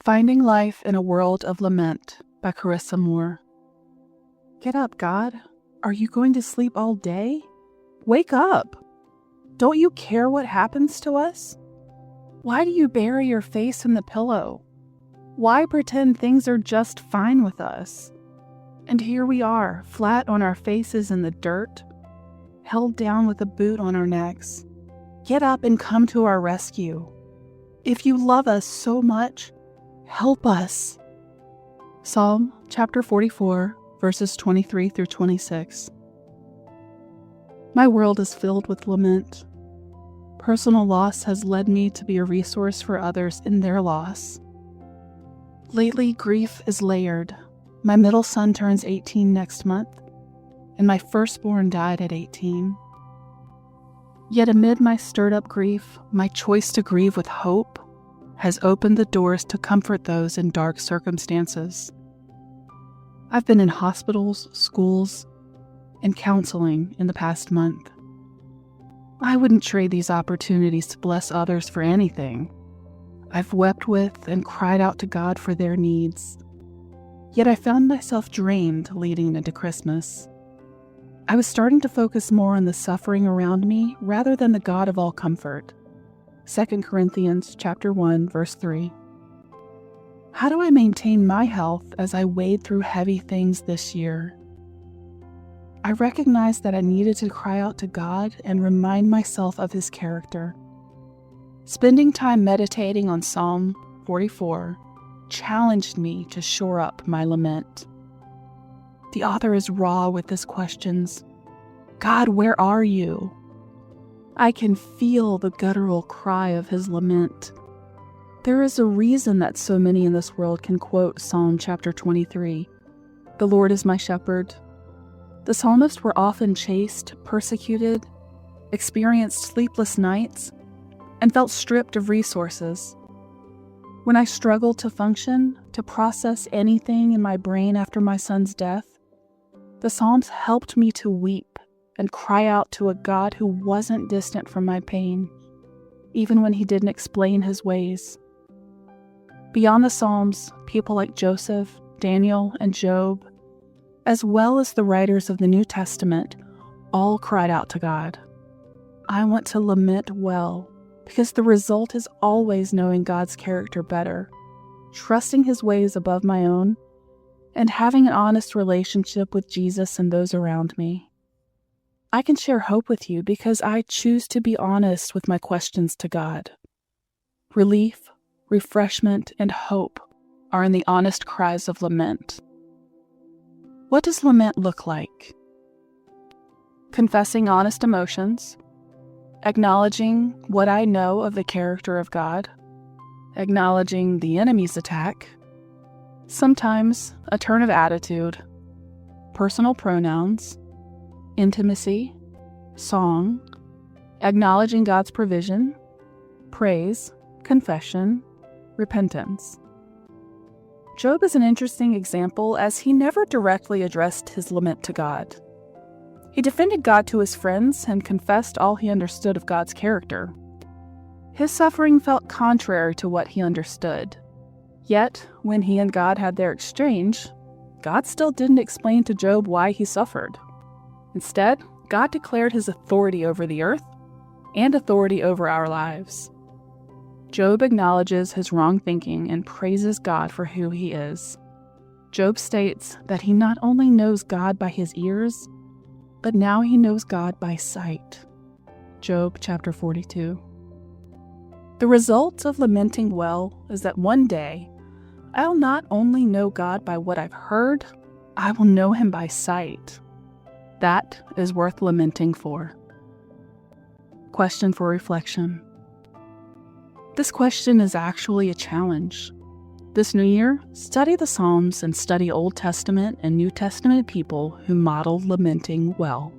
Finding Life in a World of Lament by Karisa Moore. Get up, God. Are you going to sleep all day? Wake up. Don't you care what happens to us? Why do you bury your face in the pillow? Why pretend things are just fine with us? And here we are, flat on our faces in the dirt, held down with a boot on our necks. Get up and come to our rescue. If you love us so much, help us. Psalm chapter 44, verses 23 through 26. My world is filled with lament. Personal loss has led me to be a resource for others in their loss. Lately, grief is layered. My middle son turns 18 next month, and my firstborn died at 18. Yet amid my stirred-up grief, my choice to grieve with hope has opened the doors to comfort those in dark circumstances. I've been in hospitals, schools, and counseling in the past month. I wouldn't trade these opportunities to bless others for anything. I've wept with and cried out to God for their needs. Yet I found myself drained leading into Christmas. I was starting to focus more on the suffering around me rather than the God of all comfort. 2 Corinthians chapter 1, verse 3. How do I maintain my health as I wade through heavy things this year? I recognized that I needed to cry out to God and remind myself of His character. Spending time meditating on Psalm 44 challenged me to shore up my lament. The author is raw with his questions. God, where are you? I can feel the guttural cry of his lament. There is a reason that so many in this world can quote Psalm chapter 23. The Lord is my shepherd. The psalmists were often chased, persecuted, experienced sleepless nights, and felt stripped of resources. When I struggled to function, to process anything in my brain after my son's death, the Psalms helped me to weep and cry out to a God who wasn't distant from my pain, even when He didn't explain His ways. Beyond the Psalms, people like Joseph, Daniel, and Job, as well as the writers of the New Testament, all cried out to God. I want to lament well, because the result is always knowing God's character better, trusting His ways above my own, and having an honest relationship with Jesus and those around me. I can share hope with you because I choose to be honest with my questions to God. Relief, refreshment, and hope are in the honest cries of lament. What does lament look like? Confessing honest emotions, acknowledging what I know of the character of God, acknowledging the enemy's attack, sometimes a turn of attitude, personal pronouns, intimacy, song, acknowledging God's provision, praise, confession, repentance. Job is an interesting example as he never directly addressed his lament to God. He defended God to his friends and confessed all he understood of God's character. His suffering felt contrary to what he understood. Yet, when he and God had their exchange, God still didn't explain to Job why he suffered. Instead, God declared His authority over the earth and authority over our lives. Job acknowledges his wrong thinking and praises God for who He is. Job states that he not only knows God by his ears, but now he knows God by sight. Job chapter 42. The result of lamenting well is that one day, I'll not only know God by what I've heard, I will know Him by sight. That is worth lamenting for. Question for reflection. This question is actually a challenge. This new year, study the Psalms and study Old Testament and New Testament people who modeled lamenting well.